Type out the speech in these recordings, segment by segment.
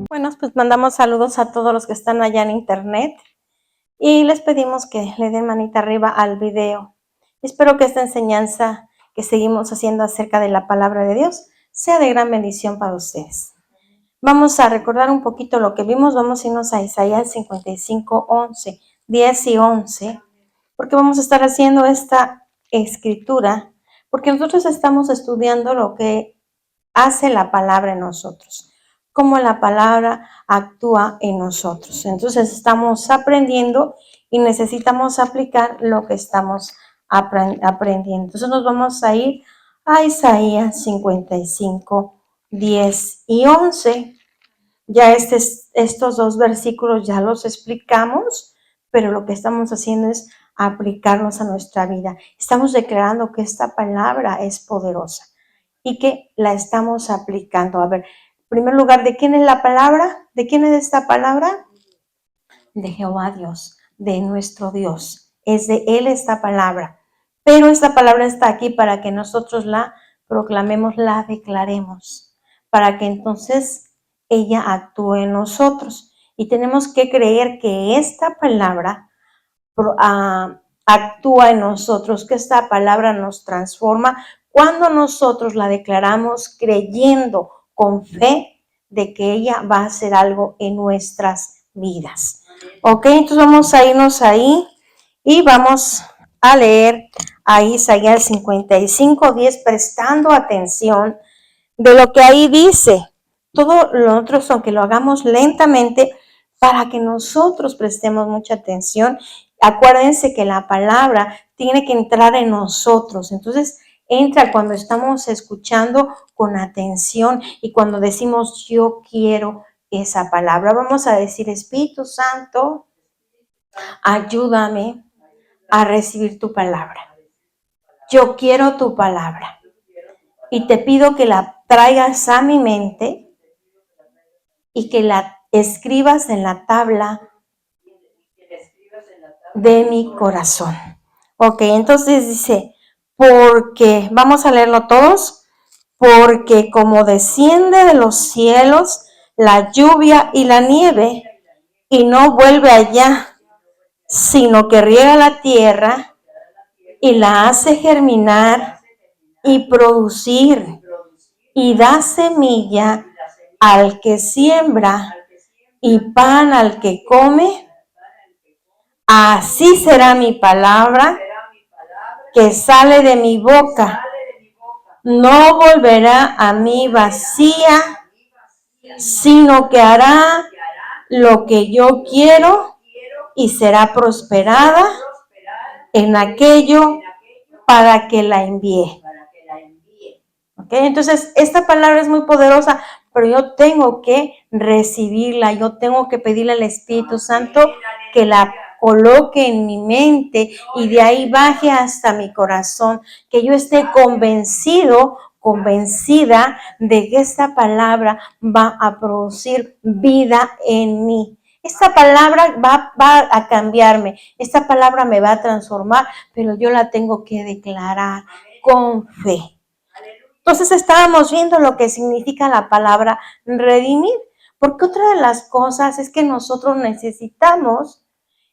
Bueno, pues mandamos saludos a todos los que están allá en internet y les pedimos que le den manita arriba al video. Espero que esta enseñanza que seguimos haciendo acerca de la palabra de Dios sea de gran bendición para ustedes. Vamos a recordar un poquito lo que vimos. Vamos a irnos a Isaías 55, 11, 10 y 11, porque vamos a estar haciendo esta escritura, porque nosotros estamos estudiando lo que hace la palabra en nosotros, cómo la palabra actúa en nosotros. Entonces estamos aprendiendo y necesitamos aplicar lo que estamos aprendiendo. Entonces nos vamos a ir a Isaías 55, 10 y 11. Ya estos dos versículos ya los explicamos, pero lo que estamos haciendo es aplicarlos a nuestra vida. Estamos declarando que esta palabra es poderosa y que la estamos aplicando. A ver, en primer lugar, ¿de quién es la palabra? ¿De quién es esta palabra? De Jehová Dios, de nuestro Dios. Es de Él esta palabra. Pero esta palabra está aquí para que nosotros la proclamemos, la declaremos, para que entonces ella actúe en nosotros. Y tenemos que creer que esta palabra actúa en nosotros, que esta palabra nos transforma cuando nosotros la declaramos creyendo con fe de que ella va a hacer algo en nuestras vidas. Ok, entonces vamos a irnos ahí y vamos a leer a Isaías 55, 10, prestando atención de lo que ahí dice. Todo lo otro, aunque lo hagamos lentamente, para que nosotros prestemos mucha atención. Acuérdense que la palabra tiene que entrar en nosotros. Entonces, entra cuando estamos escuchando con atención y cuando decimos, yo quiero esa palabra. Vamos a decir, Espíritu Santo, ayúdame a recibir tu palabra. Yo quiero tu palabra. Y te pido que la traigas a mi mente y que la escribas en la tabla de mi corazón. Ok, entonces dice, porque, vamos a leerlo todos, porque como desciende de los cielos la lluvia y la nieve, y no vuelve allá, sino que riega la tierra y la hace germinar y producir, y da semilla al que siembra y pan al que come, así será mi palabra que sale de mi boca. No volverá a mí vacía, sino que hará lo que yo quiero y será prosperada en aquello para que la envíe. ¿Okay? Entonces, esta palabra es muy poderosa, pero yo tengo que recibirla, yo tengo que pedirle al Espíritu Santo que la coloque en mi mente y de ahí baje hasta mi corazón, que yo esté convencida de que esta palabra va a producir vida en mí. Esta palabra va a cambiarme, esta palabra me va a transformar, pero yo la tengo que declarar con fe. Entonces estábamos viendo lo que significa la palabra redimir, porque otra de las cosas es que nosotros necesitamos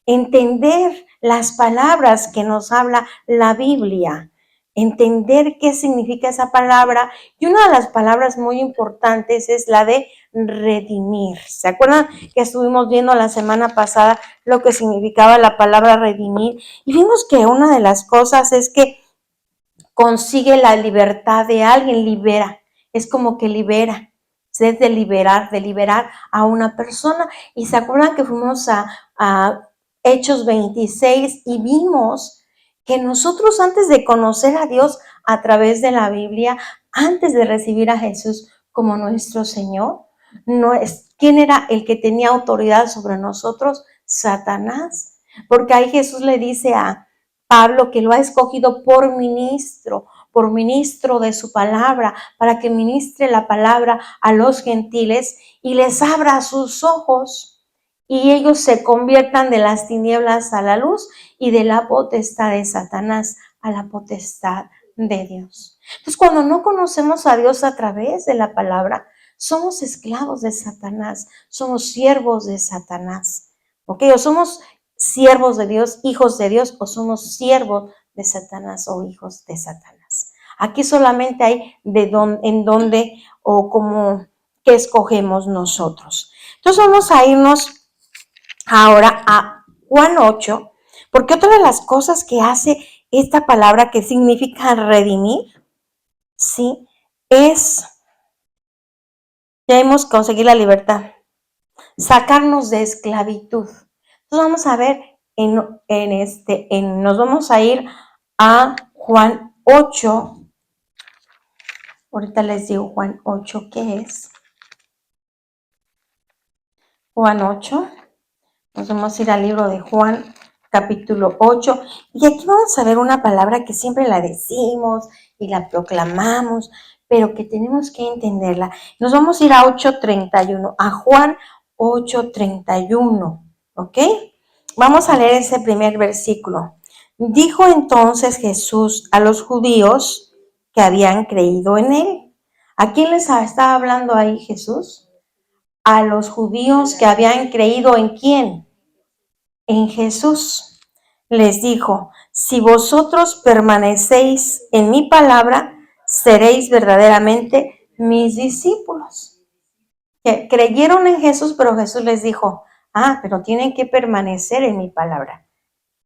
entender las palabras que nos habla la Biblia, entender qué significa esa palabra, y una de las palabras muy importantes es la de redimir. ¿Se acuerdan que estuvimos viendo la semana pasada lo que significaba la palabra redimir? Y vimos que una de las cosas es que consigue la libertad de alguien, libera, es como que libera, es de liberar a una persona. Y se acuerdan que fuimos a Hechos 26 y vimos que nosotros antes de conocer a Dios a través de la Biblia, antes de recibir a Jesús como nuestro Señor, ¿quién era el que tenía autoridad sobre nosotros? Satanás. Porque ahí Jesús le dice a Pablo que lo ha escogido por ministro de su palabra, para que ministre la palabra a los gentiles y les abra sus ojos. y ellos se conviertan de las tinieblas a la luz y de la potestad de Satanás a la potestad de Dios. Entonces, cuando no conocemos a Dios a través de la palabra, somos esclavos de Satanás, somos siervos de Satanás, ¿ok? O somos siervos de Dios, hijos de Dios, o somos siervos de Satanás o hijos de Satanás. Aquí solamente hay en dónde o cómo que escogemos nosotros. Entonces vamos a irnos ahora a Juan 8, porque otra de las cosas que hace esta palabra que significa redimir, ¿sí? Es, ya hemos conseguido la libertad, sacarnos de esclavitud. Entonces vamos a ver, nos vamos a ir a Juan 8. Ahorita les digo Juan 8, ¿qué es? Juan 8. Nos vamos a ir al libro de Juan, capítulo 8. Y aquí vamos a ver una palabra que siempre la decimos y la proclamamos, pero que tenemos que entenderla. Nos vamos a ir a 8:31, a Juan 8:31, ¿ok? Vamos a leer ese primer versículo. Dijo entonces Jesús a los judíos que habían creído en él. ¿A quién les estaba hablando ahí Jesús? A los judíos que habían creído en quién, en Jesús. Les dijo, si vosotros permanecéis en mi palabra, seréis verdaderamente mis discípulos. Que creyeron en Jesús, pero Jesús les dijo, pero tienen que permanecer en mi palabra.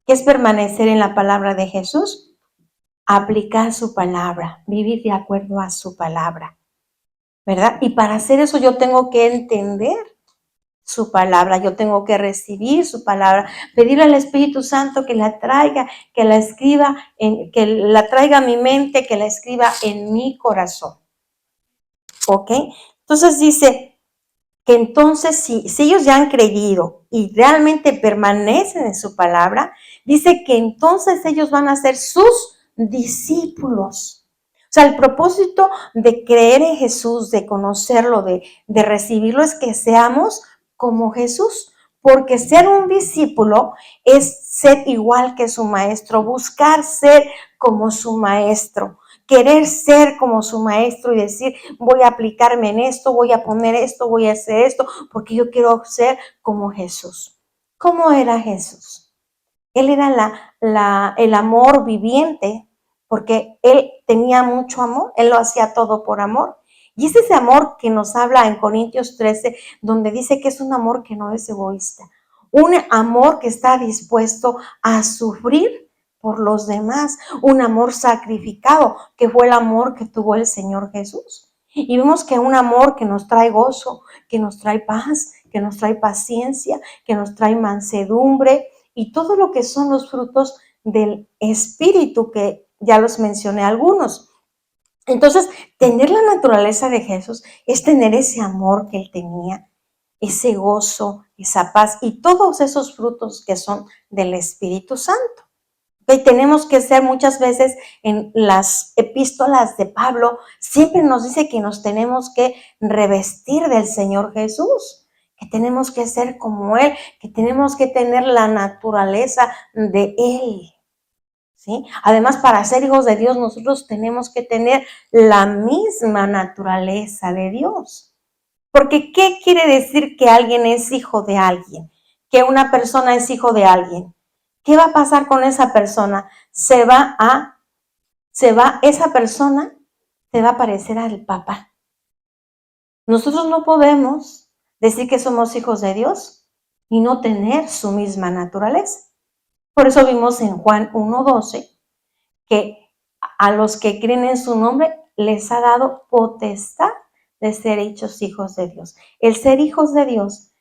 ¿Qué es permanecer en la palabra de Jesús? Aplicar su palabra, vivir de acuerdo a su palabra, ¿verdad? Y para hacer eso yo tengo que entender su palabra, yo tengo que recibir su palabra, pedirle al Espíritu Santo que la traiga, que la escriba, que la traiga a mi mente, que la escriba en mi corazón. ¿Ok? Entonces dice que entonces si ellos ya han creído y realmente permanecen en su palabra, dice que entonces ellos van a ser sus discípulos. O sea, el propósito de creer en Jesús, de conocerlo, de recibirlo, es que seamos como Jesús, porque ser un discípulo es ser igual que su maestro, buscar ser como su maestro, querer ser como su maestro y decir, voy a aplicarme en esto, voy a poner esto, voy a hacer esto, porque yo quiero ser como Jesús. ¿Cómo era Jesús? Él era el amor viviente, porque él tenía mucho amor, él lo hacía todo por amor. Y es ese amor que nos habla en Corintios 13, donde dice que es un amor que no es egoísta, un amor que está dispuesto a sufrir por los demás, un amor sacrificado, que fue el amor que tuvo el Señor Jesús. Y vemos que un amor que nos trae gozo, que nos trae paz, que nos trae paciencia, que nos trae mansedumbre y todo lo que son los frutos del Espíritu, que ya los mencioné algunos. Entonces, tener la naturaleza de Jesús es tener ese amor que él tenía, ese gozo, esa paz y todos esos frutos que son del Espíritu Santo. Y tenemos que ser muchas veces en las epístolas de Pablo, siempre nos dice que nos tenemos que revestir del Señor Jesús, que tenemos que ser como Él, que tenemos que tener la naturaleza de Él. ¿Sí? Además, para ser hijos de Dios, nosotros tenemos que tener la misma naturaleza de Dios. Porque, ¿qué quiere decir que alguien es hijo de alguien? Que una persona es hijo de alguien. ¿Qué va a pasar con esa persona? Esa persona se va a parecer al papá. Nosotros no podemos decir que somos hijos de Dios y no tener su misma naturaleza. Por eso vimos en Juan 1:12 que a los que creen en su nombre les ha dado potestad de ser hechos hijos de Dios. El ser hijos de Dios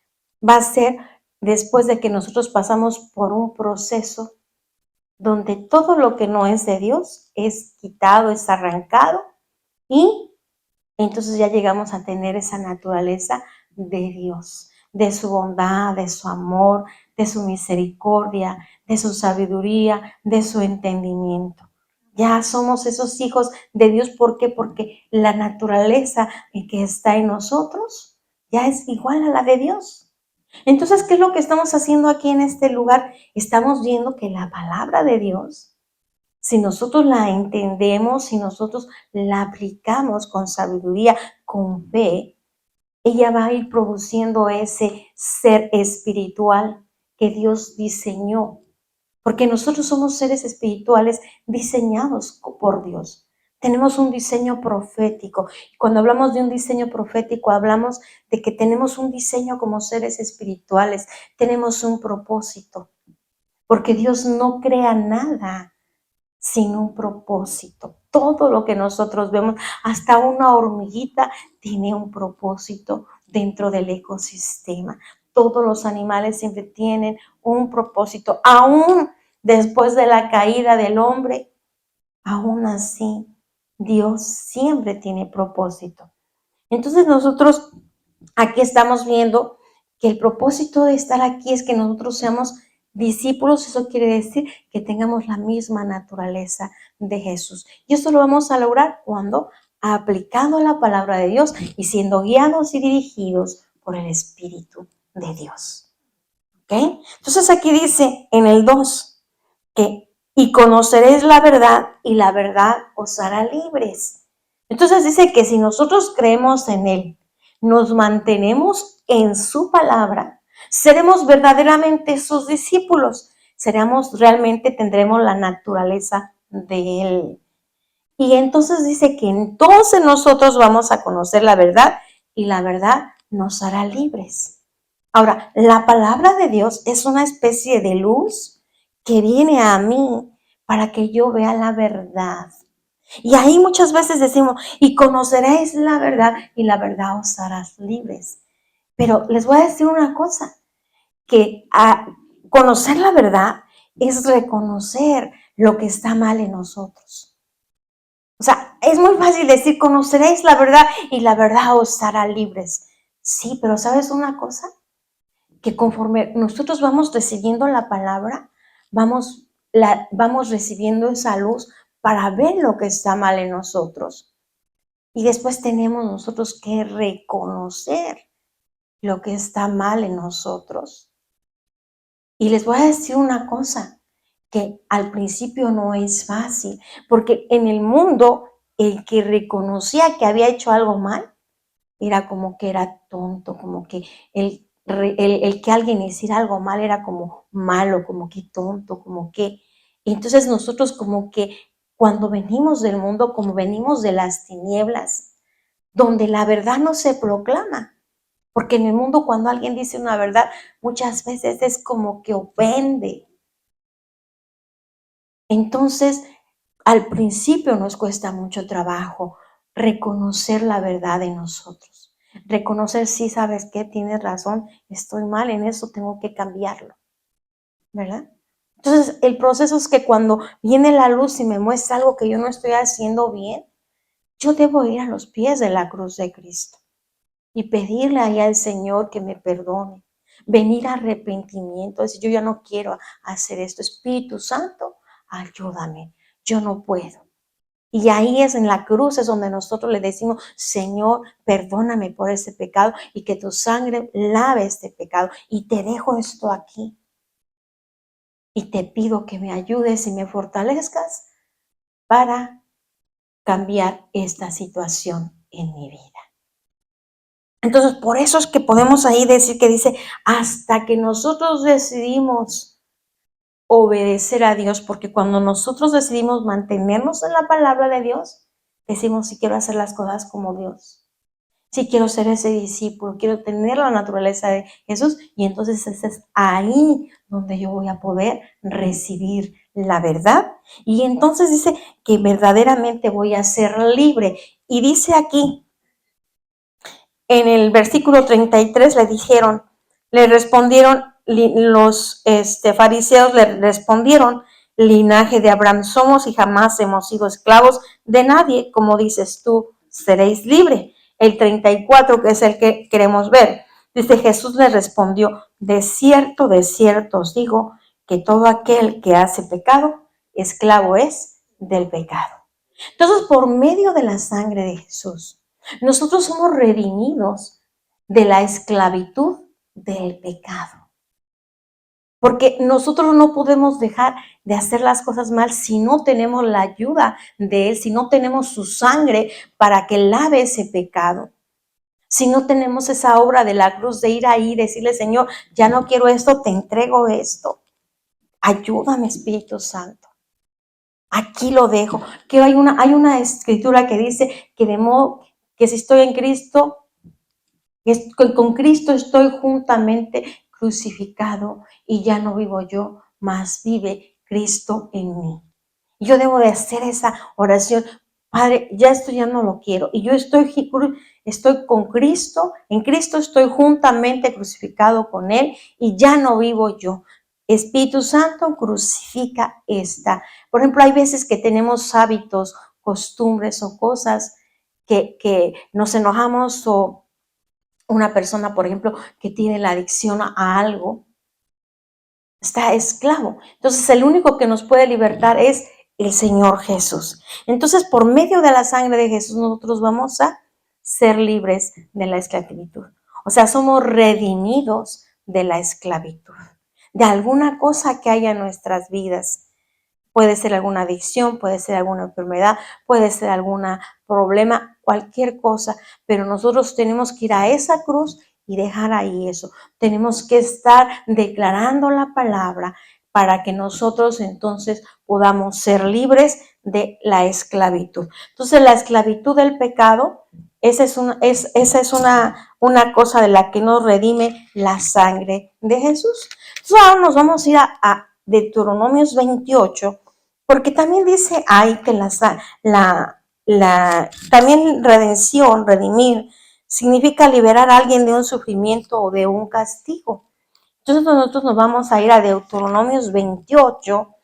va a ser después de que nosotros pasamos por un proceso donde todo lo que no es de Dios es quitado, es arrancado y entonces ya llegamos a tener esa naturaleza de Dios, de su bondad, de su amor, de su misericordia, de su sabiduría, de su entendimiento. Ya somos esos hijos de Dios. ¿Por qué? Porque la naturaleza que está en nosotros ya es igual a la de Dios. Entonces, ¿qué es lo que estamos haciendo aquí en este lugar? Estamos viendo que la palabra de Dios, si nosotros la entendemos, si nosotros la aplicamos con sabiduría, con fe, ella va a ir produciendo ese ser espiritual que Dios diseñó. Porque nosotros somos seres espirituales diseñados por Dios. Tenemos un diseño profético. Cuando hablamos de un diseño profético, hablamos de que tenemos un diseño como seres espirituales. Tenemos un propósito. Porque Dios no crea nada sin un propósito. Todo lo que nosotros vemos, hasta una hormiguita, tiene un propósito dentro del ecosistema. Todos los animales siempre tienen un propósito, aún después de la caída del hombre, aún así, Dios siempre tiene propósito. Entonces nosotros aquí estamos viendo que el propósito de estar aquí es que nosotros seamos discípulos. Eso quiere decir que tengamos la misma naturaleza de Jesús. Y esto lo vamos a lograr cuando aplicando la palabra de Dios y siendo guiados y dirigidos por el Espíritu de Dios. ¿Ok? Entonces aquí dice en el 2 que y conoceréis la verdad y la verdad os hará libres. Entonces dice que si nosotros creemos en Él, nos mantenemos en su palabra, seremos verdaderamente sus discípulos, tendremos la naturaleza de Él. Y entonces dice que entonces nosotros vamos a conocer la verdad y la verdad nos hará libres. Ahora, la palabra de Dios es una especie de luz que viene a mí para que yo vea la verdad. Y ahí muchas veces decimos, y conoceréis la verdad y la verdad os hará libres. Pero les voy a decir una cosa, que conocer la verdad es reconocer lo que está mal en nosotros. O sea, es muy fácil decir, conoceréis la verdad y la verdad os hará libres. Sí, pero ¿sabes una cosa? Que conforme nosotros vamos recibiendo la palabra, vamos recibiendo esa luz para ver lo que está mal en nosotros. Y después tenemos nosotros que reconocer lo que está mal en nosotros. Y les voy a decir una cosa, que al principio no es fácil, porque en el mundo el que reconocía que había hecho algo mal era como que era tonto, como que el que alguien hiciera algo mal era como malo, como que tonto, como que... Entonces nosotros como que cuando venimos del mundo, como venimos de las tinieblas, donde la verdad no se proclama, porque en el mundo cuando alguien dice una verdad, muchas veces es como que ofende. Entonces, al principio nos cuesta mucho trabajo reconocer la verdad en nosotros. Reconocer, sí, ¿sabes qué? Tienes razón, estoy mal en eso, tengo que cambiarlo, ¿verdad? Entonces, el proceso es que cuando viene la luz y me muestra algo que yo no estoy haciendo bien, yo debo ir a los pies de la cruz de Cristo y pedirle ahí al Señor que me perdone. Venir a arrepentimiento, decir, yo ya no quiero hacer esto. Espíritu Santo, ayúdame, yo no puedo. Y ahí es en la cruz, es donde nosotros le decimos, Señor, perdóname por ese pecado y que tu sangre lave este pecado. Y te dejo esto aquí. Y te pido que me ayudes y me fortalezcas para cambiar esta situación en mi vida. Entonces, por eso es que podemos ahí decir que dice, hasta que nosotros decidimos obedecer a Dios, porque cuando nosotros decidimos mantenernos en la palabra de Dios, decimos, si quiero hacer las cosas como Dios, si quiero ser ese discípulo, quiero tener la naturaleza de Jesús, y entonces es ahí donde yo voy a poder recibir la verdad. Y entonces dice que verdaderamente voy a ser libre. Y dice aquí, en el versículo 33 le respondieron los fariseos, le respondieron, linaje de Abraham somos y jamás hemos sido esclavos de nadie, como dices tú, seréis libre. El 34, que es el que queremos ver, dice, Jesús le respondió, de cierto os digo, que todo aquel que hace pecado, esclavo es del pecado. Entonces, por medio de la sangre de Jesús, nosotros somos redimidos de la esclavitud del pecado. Porque nosotros no podemos dejar de hacer las cosas mal si no tenemos la ayuda de Él, si no tenemos su sangre para que lave ese pecado. Si no tenemos esa obra de la cruz de ir ahí y decirle, Señor, ya no quiero esto, te entrego esto. Ayúdame, Espíritu Santo. Aquí lo dejo. Que hay una escritura que dice que de modo que si estoy en Cristo, con Cristo estoy juntamente crucificado y ya no vivo yo, mas vive Cristo en mí. Yo debo de hacer esa oración. Padre, ya esto ya no lo quiero. Y yo estoy con Cristo, en Cristo estoy juntamente crucificado con Él y ya no vivo yo. Espíritu Santo, crucifica esta. Por ejemplo, hay veces que tenemos hábitos, costumbres o cosas que nos enojamos, o una persona, por ejemplo, que tiene la adicción a algo, está esclavo. Entonces, el único que nos puede libertar es el Señor Jesús. Entonces, por medio de la sangre de Jesús, nosotros vamos a ser libres de la esclavitud. O sea, somos redimidos de la esclavitud, de alguna cosa que haya en nuestras vidas. Puede ser alguna adicción, puede ser alguna enfermedad, puede ser algún problema, cualquier cosa, pero nosotros tenemos que ir a esa cruz y dejar ahí eso. Tenemos que estar declarando la palabra para que nosotros entonces podamos ser libres de la esclavitud. Entonces, la esclavitud del pecado, esa es una cosa de la que nos redime la sangre de Jesús. Entonces, ahora nos vamos a ir a Deuteronomios 28, porque también dice ahí que también redención, redimir, significa liberar a alguien de un sufrimiento o de un castigo. Entonces nosotros nos vamos a ir a Deuteronomios 28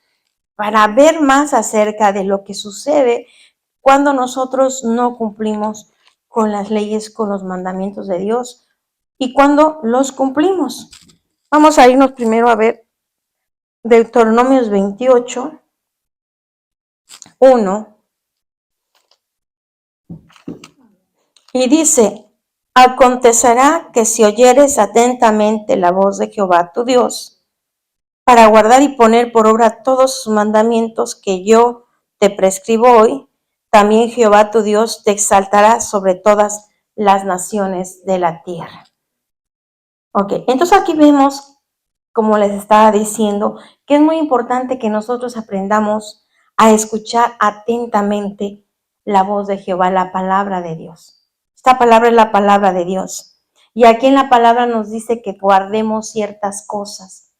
para ver más acerca de lo que sucede cuando nosotros no cumplimos con las leyes, con los mandamientos de Dios, y cuando los cumplimos. Vamos a irnos primero a ver Deuteronomios 28, 1. Y dice, acontecerá que si oyeres atentamente la voz de Jehová tu Dios, para guardar y poner por obra todos sus mandamientos que yo te prescribo hoy, también Jehová tu Dios te exaltará sobre todas las naciones de la tierra. Ok, entonces aquí vemos, como les estaba diciendo, que es muy importante que nosotros aprendamos a escuchar atentamente la voz de Jehová, la palabra de Dios. Esta palabra es la palabra de Dios. Y aquí en la palabra nos dice que guardemos ciertas cosas,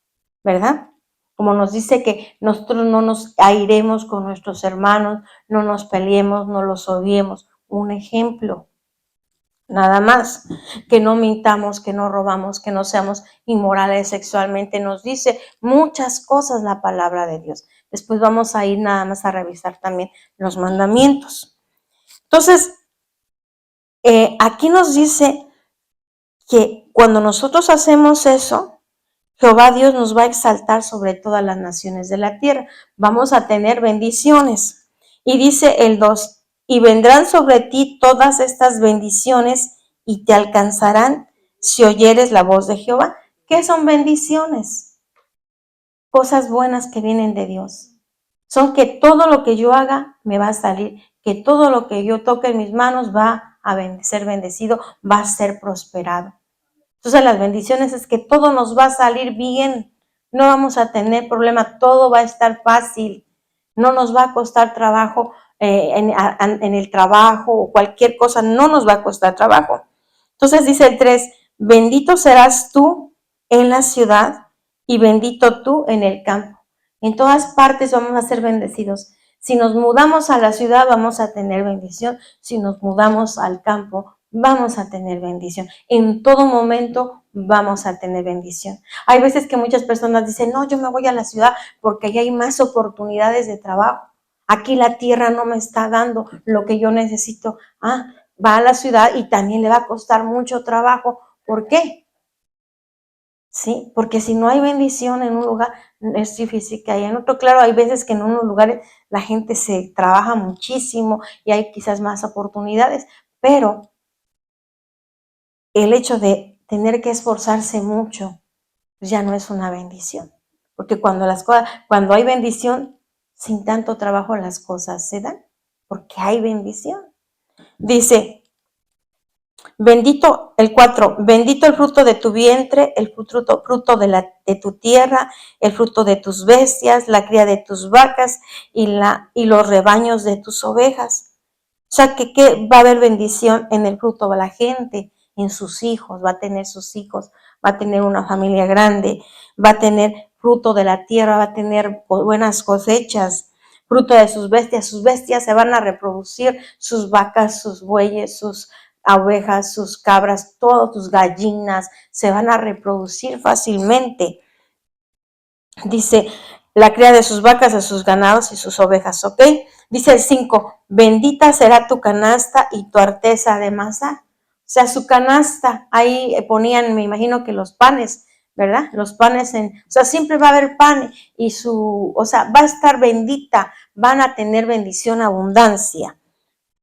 ¿verdad? Como nos dice que nosotros no nos airemos con nuestros hermanos, no nos peleemos, no los odiemos. Un ejemplo. Nada más, que no mintamos, que no robamos, que no seamos inmorales sexualmente. Nos dice muchas cosas la palabra de Dios. Después vamos a ir nada más a revisar también los mandamientos. Entonces, aquí nos dice que cuando nosotros hacemos eso, Jehová Dios nos va a exaltar sobre todas las naciones de la tierra. Vamos a tener bendiciones. Y dice el 2, y vendrán sobre ti todas estas bendiciones y te alcanzarán si oyeres la voz de Jehová. ¿Qué son bendiciones? Cosas buenas que vienen de Dios. Son que todo lo que yo haga me va a salir, que todo lo que yo toque en mis manos va a ser bendecido, va a ser prosperado. Entonces las bendiciones es que todo nos va a salir bien, no vamos a tener problema, todo va a estar fácil, no nos va a costar trabajo en el trabajo o cualquier cosa, no nos va a costar trabajo. Entonces dice el 3, bendito serás tú en la ciudad y bendito tú en el campo. En todas partes vamos a ser bendecidos. Si nos mudamos a la ciudad vamos a tener bendición, si nos mudamos al campo vamos a tener bendición. En todo momento vamos a tener bendición. Hay veces que muchas personas dicen, no, yo me voy a la ciudad porque allá hay más oportunidades de trabajo. Aquí la tierra no me está dando lo que yo necesito. Va a la ciudad y también le va a costar mucho trabajo. ¿Por qué? Sí, porque si no hay bendición en un lugar, es difícil que haya en otro. Claro, hay veces que en unos lugares la gente se trabaja muchísimo y hay quizás más oportunidades, pero el hecho de tener que esforzarse mucho, pues ya no es una bendición. Porque cuando hay bendición, sin tanto trabajo las cosas se dan, porque hay bendición. Dice, bendito el 4, bendito el fruto de tu vientre, el fruto de tu tierra, el fruto de tus bestias, la cría de tus vacas y los rebaños de tus ovejas. O sea, que va a haber bendición en el fruto de la gente, en sus hijos, va a tener sus hijos, va a tener una familia grande, va a tener fruto de la tierra, va a tener buenas cosechas, fruto de sus bestias se van a reproducir, sus vacas, sus bueyes, sus ovejas, sus cabras, todas tus gallinas se van a reproducir fácilmente. Dice, la cría de sus vacas, de sus ganados y sus ovejas, ¿ok? Dice el 5, bendita será tu canasta y tu arteza de masa. O sea, su canasta, ahí ponían, me imagino que los panes, ¿verdad? Los panes o sea, siempre va a haber pan y o sea, va a estar bendita, van a tener bendición, abundancia.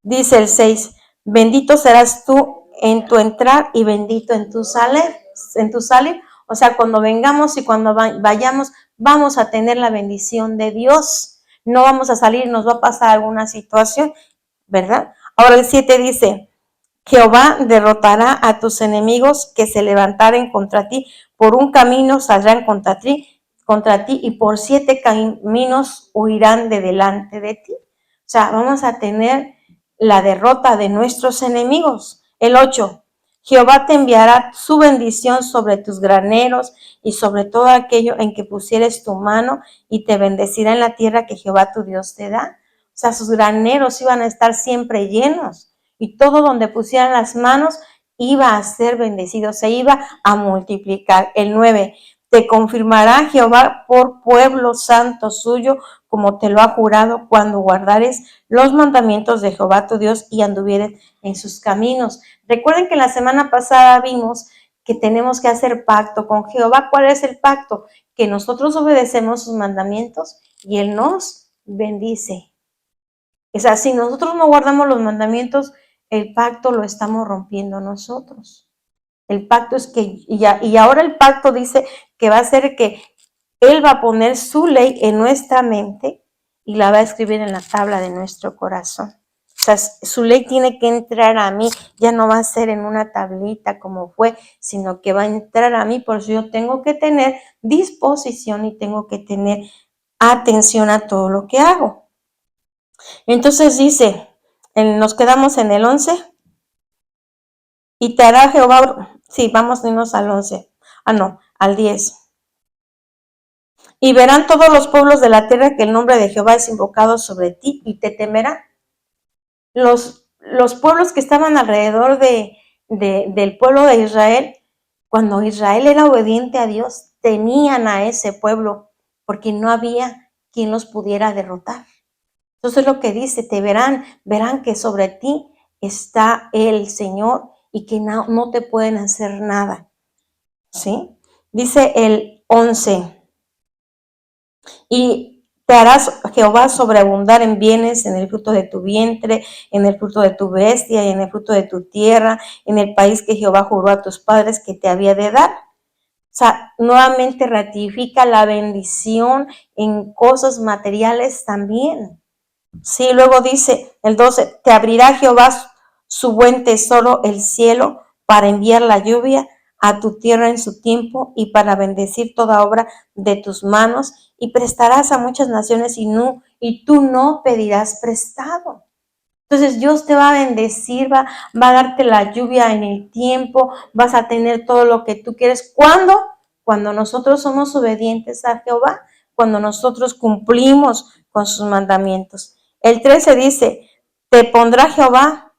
Dice el 6, bendito serás tú en tu entrar y bendito en tu salir. O sea, cuando vengamos y cuando vayamos, vamos a tener la bendición de Dios. No vamos a salir, nos va a pasar alguna situación, ¿verdad? Ahora el 7 dice, Jehová derrotará a tus enemigos que se levantaren contra ti. Por un camino saldrán contra ti y por 7 caminos huirán de delante de ti. O sea, vamos a tener la derrota de nuestros enemigos. El 8, Jehová te enviará su bendición sobre tus graneros y sobre todo aquello en que pusieres tu mano y te bendecirá en la tierra que Jehová tu Dios te da. O sea, sus graneros iban a estar siempre llenos y todo donde pusieran las manos iba a ser bendecido, se iba a multiplicar. El 9, te confirmará Jehová por pueblo santo suyo, como te lo ha jurado, cuando guardares los mandamientos de Jehová tu Dios y anduvieres en sus caminos. Recuerden que la semana pasada vimos que tenemos que hacer pacto con Jehová. ¿Cuál es el pacto? Que nosotros obedecemos sus mandamientos y Él nos bendice. O sea, si nosotros no guardamos los mandamientos, el pacto lo estamos rompiendo nosotros. El pacto es que, y ahora el pacto dice que va a ser que Él va a poner su ley en nuestra mente y la va a escribir en la tabla de nuestro corazón. O sea, su ley tiene que entrar a mí, ya no va a ser en una tablita como fue, sino que va a entrar a mí, por eso yo tengo que tener disposición y tengo que tener atención a todo lo que hago. Entonces dice, nos quedamos en el 11, y te hará Jehová, sí, vamos a irnos al 11, al 10. Y verán todos los pueblos de la tierra que el nombre de Jehová es invocado sobre ti y te temerán. Los pueblos que estaban alrededor del pueblo de Israel, cuando Israel era obediente a Dios, temían a ese pueblo porque no había quien los pudiera derrotar. Entonces lo que dice, verán que sobre ti está el Señor y que no te pueden hacer nada. ¿Sí? Dice el 11, y te harás Jehová sobreabundar en bienes, en el fruto de tu vientre, en el fruto de tu bestia y en el fruto de tu tierra, en el país que Jehová juró a tus padres que te había de dar. O sea, nuevamente ratifica la bendición en cosas materiales también. Sí, luego dice el 12, te abrirá Jehová su buen tesoro, el cielo, para enviar la lluvia a tu tierra en su tiempo y para bendecir toda obra de tus manos, y prestarás a muchas naciones y tú no pedirás prestado. Entonces Dios te va a bendecir, va a darte la lluvia en el tiempo, vas a tener todo lo que tú quieres. ¿Cuándo? Cuando nosotros somos obedientes a Jehová, cuando nosotros cumplimos con sus mandamientos. El 13 dice, te pondrá Jehová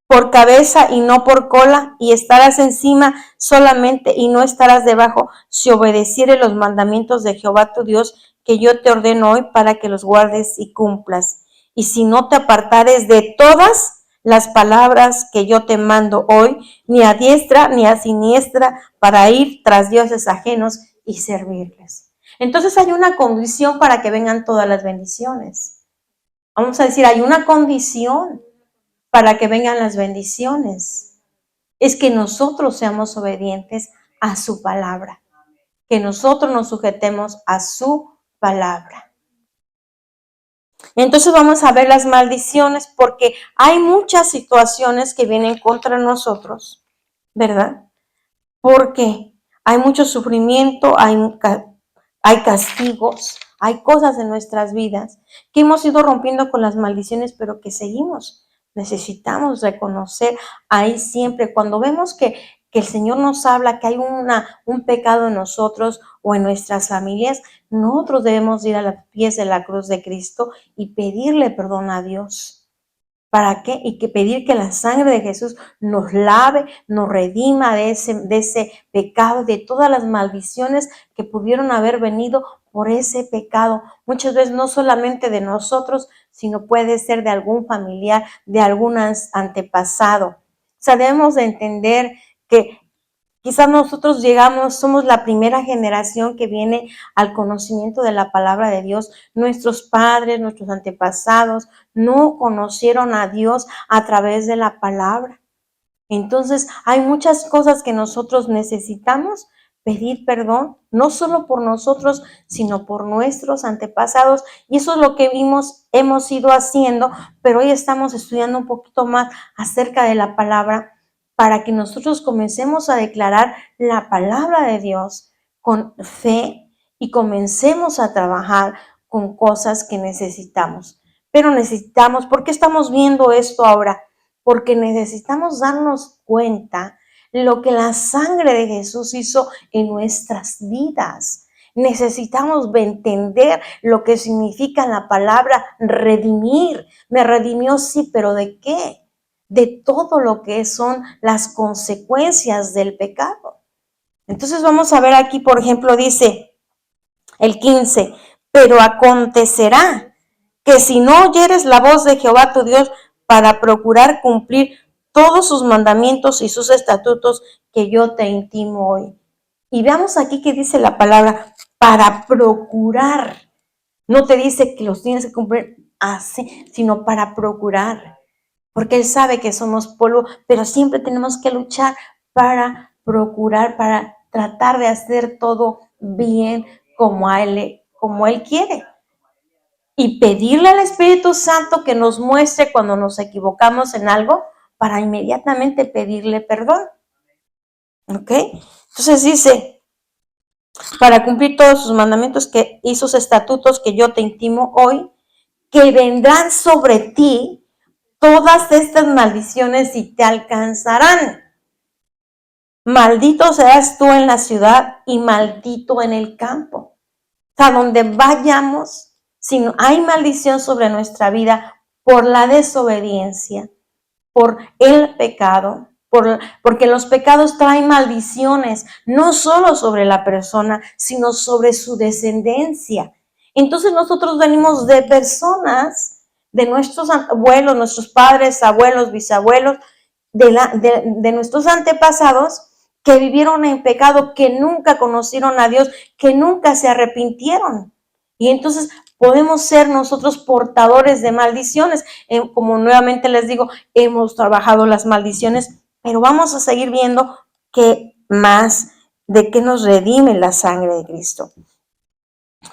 por cabeza y no por cola, y estarás encima solamente y no estarás debajo, si obedecieres los mandamientos de Jehová tu Dios, que yo te ordeno hoy para que los guardes y cumplas. Y si no te apartares de todas las palabras que yo te mando hoy, ni a diestra ni a siniestra, para ir tras dioses ajenos y servirles. Entonces hay una condición para que vengan todas las bendiciones. Vamos a decir, hay una condición para que vengan las bendiciones. es que nosotros seamos obedientes a su palabra, que nosotros nos sujetemos a su palabra. Entonces vamos a ver las maldiciones, porque hay muchas situaciones que vienen contra nosotros, ¿verdad? Porque hay mucho sufrimiento, hay castigos, hay cosas en nuestras vidas que hemos ido rompiendo con las maldiciones, pero que seguimos. Necesitamos reconocer ahí siempre, cuando vemos que el Señor nos habla que hay un pecado en nosotros o en nuestras familias, nosotros debemos ir a los pies de la cruz de Cristo y pedirle perdón a Dios. ¿Para qué? Y que pedir que la sangre de Jesús nos lave, nos redima de ese pecado, de todas las maldiciones que pudieron haber venido por ese pecado. Muchas veces no solamente de nosotros, sino puede ser de algún familiar, de algún antepasado. O sea, debemos de entender que quizás nosotros somos la primera generación que viene al conocimiento de la palabra de Dios. Nuestros padres, nuestros antepasados no conocieron a Dios a través de la palabra. Entonces, hay muchas cosas que nosotros necesitamos pedir perdón, no solo por nosotros, sino por nuestros antepasados. Y eso es lo que hemos ido haciendo, pero hoy estamos estudiando un poquito más acerca de la palabra para que nosotros comencemos a declarar la palabra de Dios con fe y comencemos a trabajar con cosas que necesitamos. Pero necesitamos, ¿por qué estamos viendo esto ahora? Porque necesitamos darnos cuenta lo que la sangre de Jesús hizo en nuestras vidas. Necesitamos entender lo que significa la palabra redimir. Me redimió, sí, pero ¿de qué? De todo lo que son las consecuencias del pecado. Entonces vamos a ver aquí, por ejemplo, dice el 15, pero acontecerá que si no oyeres la voz de Jehová tu Dios para procurar cumplir todos sus mandamientos y sus estatutos que yo te intimo hoy. Y veamos aquí que dice la palabra para procurar. No te dice que los tienes que cumplir así, sino para procurar. Porque Él sabe que somos polvo, pero siempre tenemos que luchar para procurar, para tratar de hacer todo bien como Él quiere. Y pedirle al Espíritu Santo que nos muestre cuando nos equivocamos en algo para inmediatamente pedirle perdón. ¿Ok? Entonces dice, para cumplir todos sus mandamientos y sus estatutos que yo te intimo hoy, que vendrán sobre ti todas estas maldiciones y te alcanzarán. Maldito serás tú en la ciudad y maldito en el campo. O sea, donde vayamos, si hay maldición sobre nuestra vida por la desobediencia, por el pecado, porque los pecados traen maldiciones, no solo sobre la persona, sino sobre su descendencia. Entonces nosotros venimos de personas, de nuestros abuelos, nuestros padres, abuelos, bisabuelos, de nuestros antepasados que vivieron en pecado, que nunca conocieron a Dios, que nunca se arrepintieron. Y entonces podemos ser nosotros portadores de maldiciones. Como nuevamente les digo, hemos trabajado las maldiciones, pero vamos a seguir viendo qué más, de qué nos redime la sangre de Cristo.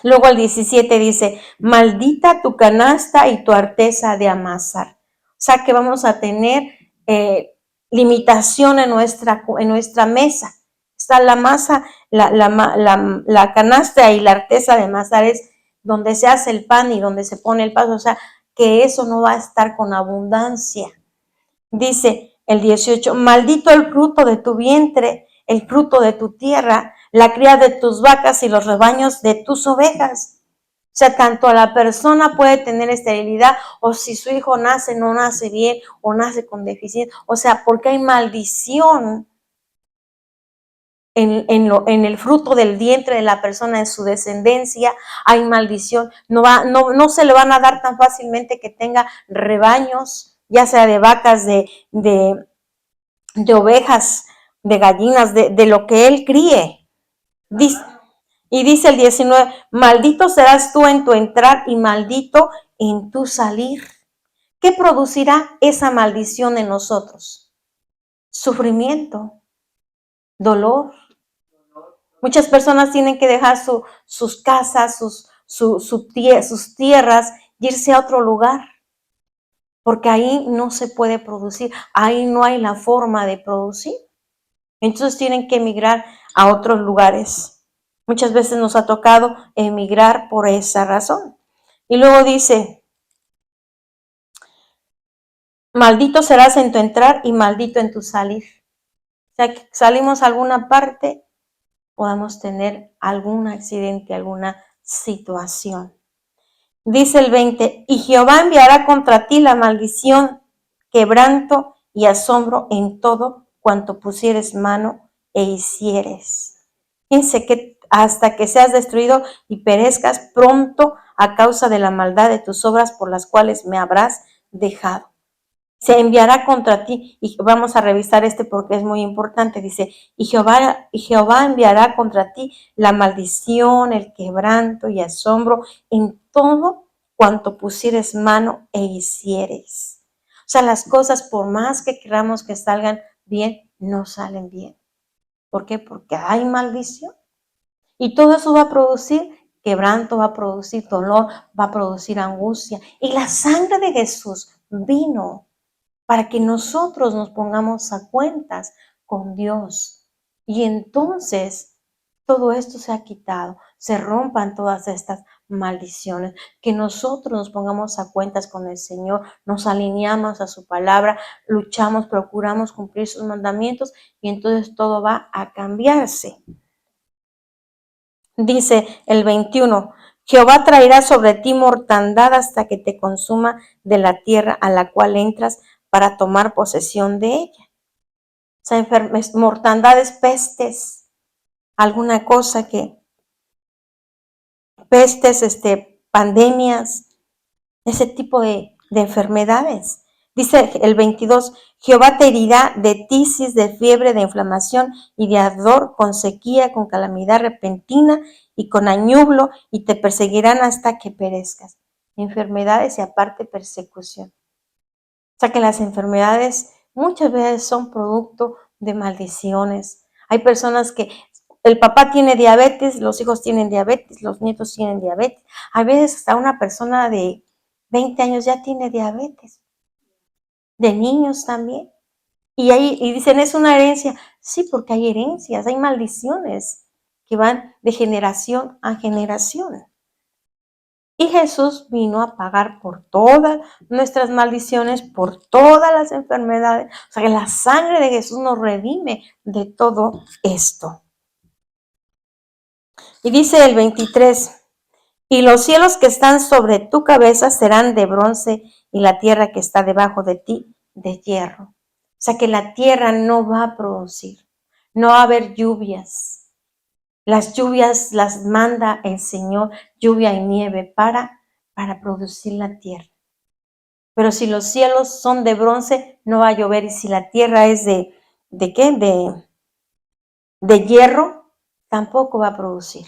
Luego el 17 dice, maldita tu canasta y tu arteza de amasar. O sea que vamos a tener limitación en nuestra mesa. Está la masa, la canasta y la arteza de amasar es donde se hace el pan y donde se pone el pan. O sea que eso no va a estar con abundancia. Dice el 18, maldito el fruto de tu vientre, el fruto de tu tierra, la cría de tus vacas y los rebaños de tus ovejas. O sea, tanto a la persona puede tener esterilidad, o si su hijo nace, no nace bien, o nace con deficiencia. O sea, porque hay maldición en el fruto del vientre de la persona, en su descendencia, hay maldición. No se le van a dar tan fácilmente que tenga rebaños, ya sea de vacas, de ovejas, de gallinas, de lo que él críe. Y dice el 19, maldito serás tú en tu entrar y maldito en tu salir. ¿Qué producirá esa maldición en nosotros? sufrimiento, dolor. Muchas personas tienen que dejar sus casas, sus tierras, irse a otro lugar, porque ahí no se puede producir, ahí no hay la forma de producir. Entonces tienen que emigrar a otros lugares. Muchas veces nos ha tocado emigrar por esa razón. Y luego dice, maldito serás en tu entrar y maldito en tu salir. O sea, que salimos a alguna parte, podamos tener algún accidente, alguna situación. Dice el 20, y Jehová enviará contra ti la maldición, quebranto y asombro en todo cuanto pusieres mano e hicieres. Fíjense que hasta que seas destruido y perezcas pronto a causa de la maldad de tus obras por las cuales me habrás dejado. Se enviará contra ti, y vamos a revisar porque es muy importante, dice, y Jehová enviará contra ti la maldición, el quebranto y asombro en todo cuanto pusieres mano e hicieres. O sea, las cosas, por más que queramos que salgan bien, no salen bien. ¿Por qué? Porque hay maldición. Y todo eso va a producir quebranto, va a producir dolor, va a producir angustia. Y la sangre de Jesús vino para que nosotros nos pongamos a cuentas con Dios. Y entonces todo esto se ha quitado, se rompan todas estas maldiciones, que nosotros nos pongamos a cuentas con el Señor, nos alineamos a su palabra, luchamos, procuramos cumplir sus mandamientos y entonces todo va a cambiarse. Dice el 21, Jehová traerá sobre ti mortandad hasta que te consuma de la tierra a la cual entras para tomar posesión de ella. O sea, mortandades, pestes, alguna cosa pestes, pandemias, ese tipo de enfermedades. Dice el 22, Jehová te herirá de tisis, de fiebre, de inflamación y de ardor, con sequía, con calamidad repentina y con añublo, y te perseguirán hasta que perezcas. Enfermedades y aparte persecución. O sea que las enfermedades muchas veces son producto de maldiciones. Hay personas que el papá tiene diabetes, los hijos tienen diabetes, los nietos tienen diabetes. A veces hasta una persona de 20 años ya tiene diabetes, de niños también. Y dicen, ¿es una herencia? Sí, porque hay herencias, hay maldiciones que van de generación a generación. Y Jesús vino a pagar por todas nuestras maldiciones, por todas las enfermedades. O sea que la sangre de Jesús nos redime de todo esto. Y dice el 23, y los cielos que están sobre tu cabeza serán de bronce y la tierra que está debajo de ti de hierro. O sea que la tierra no va a producir, no va a haber lluvias. Las lluvias las manda el Señor, lluvia y nieve para producir la tierra. Pero si los cielos son de bronce, no va a llover. Y si la tierra es ¿de qué? De hierro, tampoco va a producir.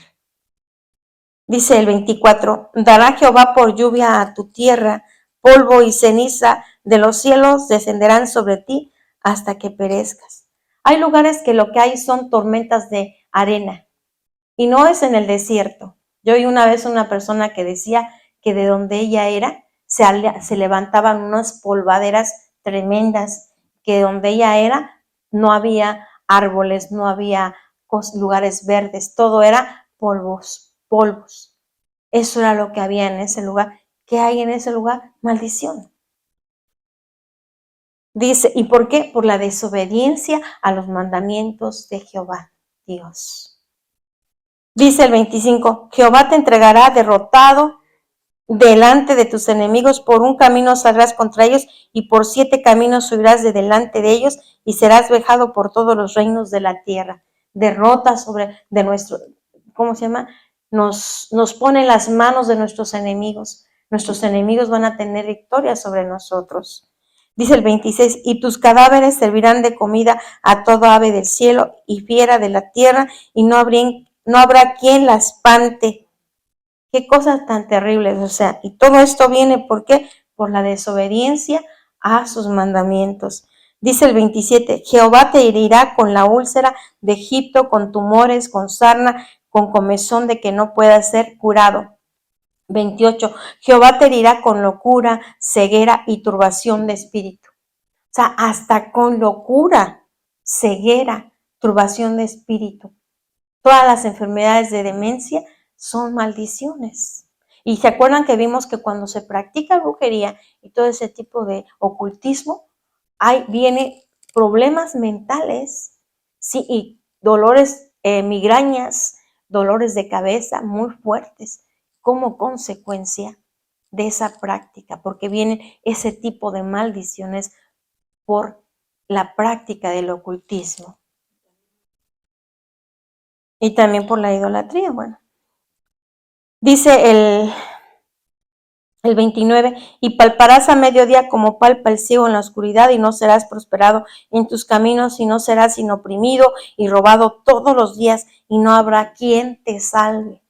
Dice el 24, dará Jehová por lluvia a tu tierra, polvo y ceniza de los cielos descenderán sobre ti hasta que perezcas. Hay lugares que lo que hay son tormentas de arena y no es en el desierto. Yo oí una vez una persona que decía que de donde ella era se levantaban unas polvaderas tremendas, que donde ella era no había árboles, no había lugares verdes, todo era polvos. Eso era lo que había en ese lugar. ¿Qué hay en ese lugar? Maldición. Dice, ¿y por qué? Por la desobediencia a los mandamientos de Jehová, Dios. Dice el 25, Jehová te entregará derrotado delante de tus enemigos, por un camino saldrás contra ellos y por 7 caminos subirás de delante de ellos y serás vejado por todos los reinos de la tierra. Derrota de nuestro, ¿cómo se llama? Nos pone en las manos de nuestros enemigos. Nuestros enemigos van a tener victoria sobre nosotros. Dice el 26, y tus cadáveres servirán de comida a todo ave del cielo y fiera de la tierra, y no habrá quien la espante. Qué cosas tan terribles, o sea, y todo esto viene, ¿por qué? Por la desobediencia a sus mandamientos. Dice el 27, Jehová te herirá con la úlcera de Egipto, con tumores, con sarna, con comezón de que no pueda ser curado. 28, Jehová te herirá con locura, ceguera y turbación de espíritu. O sea, hasta con locura, ceguera, turbación de espíritu. Todas las enfermedades de demencia son maldiciones. Y se acuerdan que vimos que cuando se practica brujería y todo ese tipo de ocultismo, viene problemas mentales, sí, y dolores, migrañas, dolores de cabeza muy fuertes como consecuencia de esa práctica, porque vienen ese tipo de maldiciones por la práctica del ocultismo y también por la idolatría. Bueno, dice el 29, y palparás a mediodía como palpa el ciego en la oscuridad, y no serás prosperado en tus caminos, y no serás sino oprimido y robado todos los días, y no habrá quien te salve.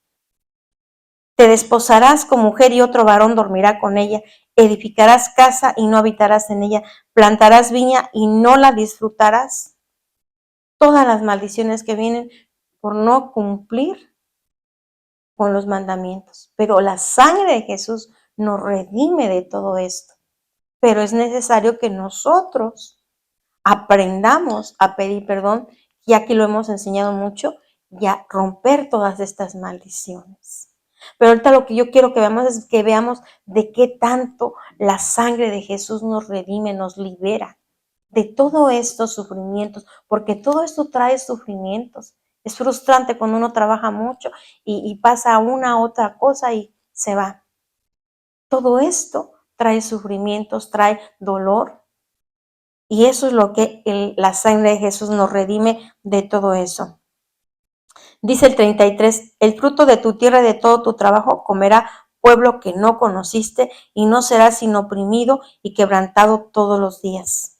Te desposarás con mujer y otro varón dormirá con ella. Edificarás casa y no habitarás en ella. Plantarás viña y no la disfrutarás. Todas las maldiciones que vienen por no cumplir con los mandamientos. Pero la sangre de Jesús nos redime de todo esto. Pero es necesario que nosotros aprendamos a pedir perdón, ya que lo hemos enseñado mucho, y a romper todas estas maldiciones. Pero ahorita lo que yo quiero que veamos es que veamos de qué tanto la sangre de Jesús nos redime, nos libera de todos estos sufrimientos, porque todo esto trae sufrimientos. Es frustrante cuando uno trabaja mucho y pasa una otra cosa y se va. Todo esto trae sufrimientos, trae dolor, y eso es lo que la sangre de Jesús nos redime de todo eso. Dice el 33, el fruto de tu tierra y de todo tu trabajo comerá pueblo que no conociste, y no serás sino oprimido y quebrantado todos los días.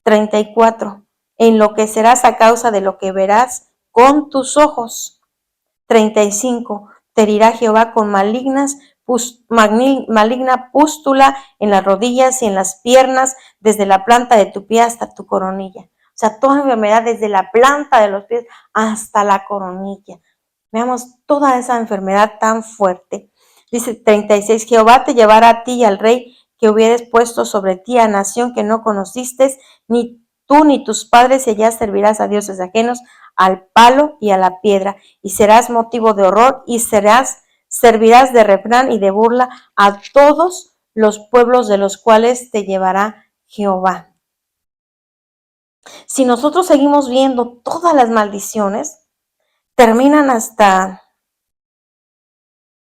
34, enloquecerás a causa de lo que verás con tus ojos. 35, te herirá Jehová con maligna pústula en las rodillas y en las piernas, desde la planta de tu pie hasta tu coronilla. O sea, toda enfermedad desde la planta de los pies hasta la coronilla. Veamos toda esa enfermedad tan fuerte. Dice 36, Jehová te llevará a ti y al rey que hubieres puesto sobre ti, a nación que no conociste, ni tú ni tus padres, y allá servirás a dioses ajenos, al palo y a la piedra, y serás motivo de horror, y servirás de refrán y de burla a todos los pueblos de los cuales te llevará Jehová. Si nosotros seguimos viendo todas las maldiciones, terminan ¿hasta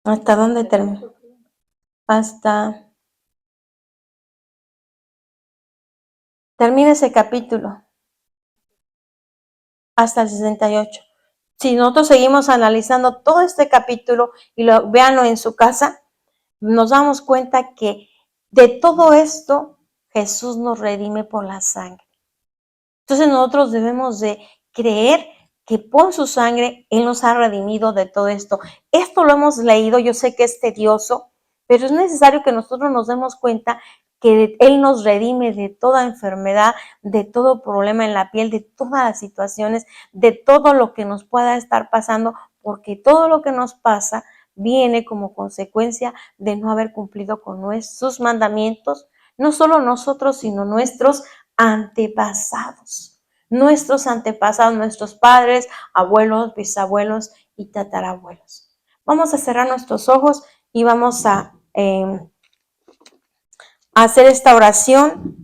dónde termina? Termina ese capítulo, hasta el 68. Si nosotros seguimos analizando todo este capítulo y véanlo en su casa, nos damos cuenta que de todo esto Jesús nos redime por la sangre. Entonces nosotros debemos de creer que por su sangre Él nos ha redimido de todo esto. Esto lo hemos leído, yo sé que es tedioso, pero es necesario que nosotros nos demos cuenta que Él nos redime de toda enfermedad, de todo problema en la piel, de todas las situaciones, de todo lo que nos pueda estar pasando, porque todo lo que nos pasa viene como consecuencia de no haber cumplido con sus mandamientos, no solo nosotros, sino nuestros antepasados. Nuestros antepasados, nuestros padres, abuelos, bisabuelos y tatarabuelos. Vamos a cerrar nuestros ojos y vamos a hacer esta oración.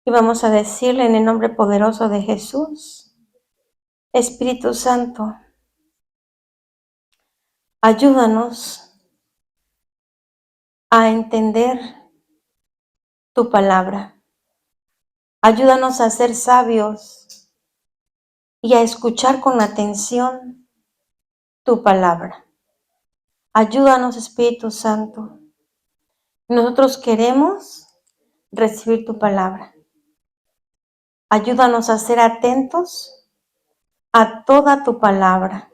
Y vamos a decirle en el nombre poderoso de Jesús: Espíritu Santo, ayúdanos a entender tu palabra. Ayúdanos a ser sabios y a escuchar con atención tu palabra. Ayúdanos, Espíritu Santo. Nosotros queremos recibir tu palabra. Ayúdanos a ser atentos a toda tu palabra.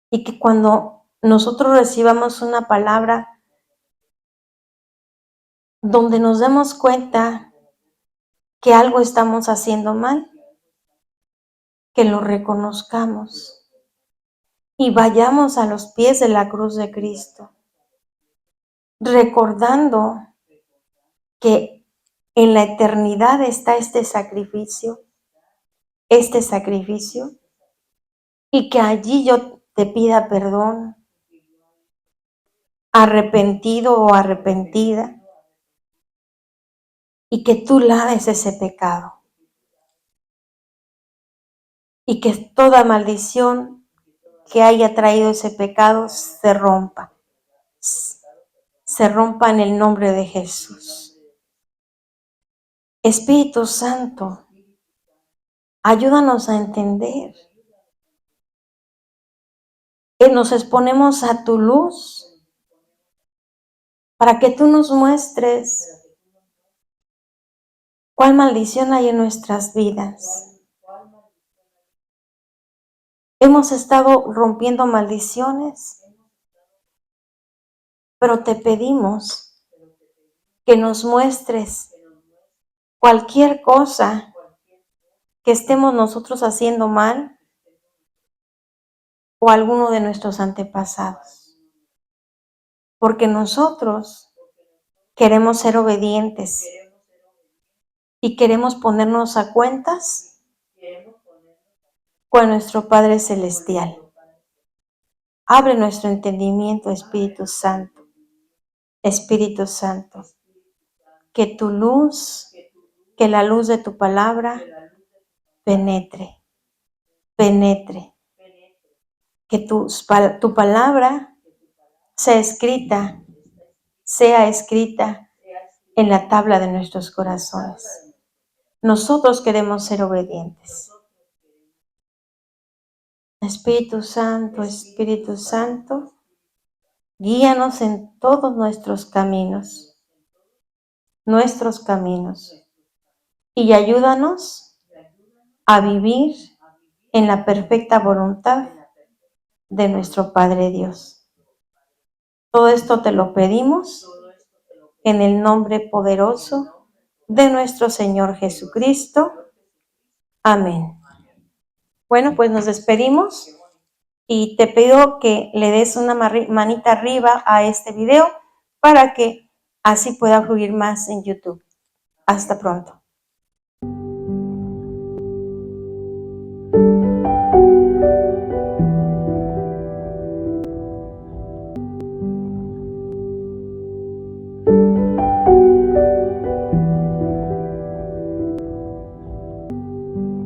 y que cuando nosotros recibamos una palabra donde nos demos cuenta que algo estamos haciendo mal, que lo reconozcamos y vayamos a los pies de la cruz de Cristo, recordando que en la eternidad está este sacrificio, y que allí yo te pida perdón, arrepentido o arrepentida, y que tú laves ese pecado, y que toda maldición que haya traído ese pecado se rompa en el nombre de Jesús. Espíritu Santo, ayúdanos a entender que nos exponemos a tu luz para que tú nos muestres cuál maldición hay en nuestras vidas. Hemos estado rompiendo maldiciones, pero te pedimos que nos muestres cualquier cosa que estemos nosotros haciendo mal o alguno de nuestros antepasados. Porque nosotros queremos ser obedientes y queremos ponernos a cuentas con nuestro Padre Celestial. Abre nuestro entendimiento, Espíritu Santo. Espíritu Santo, que tu luz, que la luz de tu palabra penetre, que tu palabra sea escrita en la tabla de nuestros corazones. Nosotros queremos ser obedientes. Espíritu Santo, guíanos en todos nuestros caminos, y ayúdanos a vivir en la perfecta voluntad de nuestro Padre Dios. Todo esto te lo pedimos en el nombre poderoso de nuestro Señor Jesucristo. Amén. Bueno, pues nos despedimos y te pido que le des una manita arriba a este video para que así pueda fluir más en YouTube. Hasta pronto.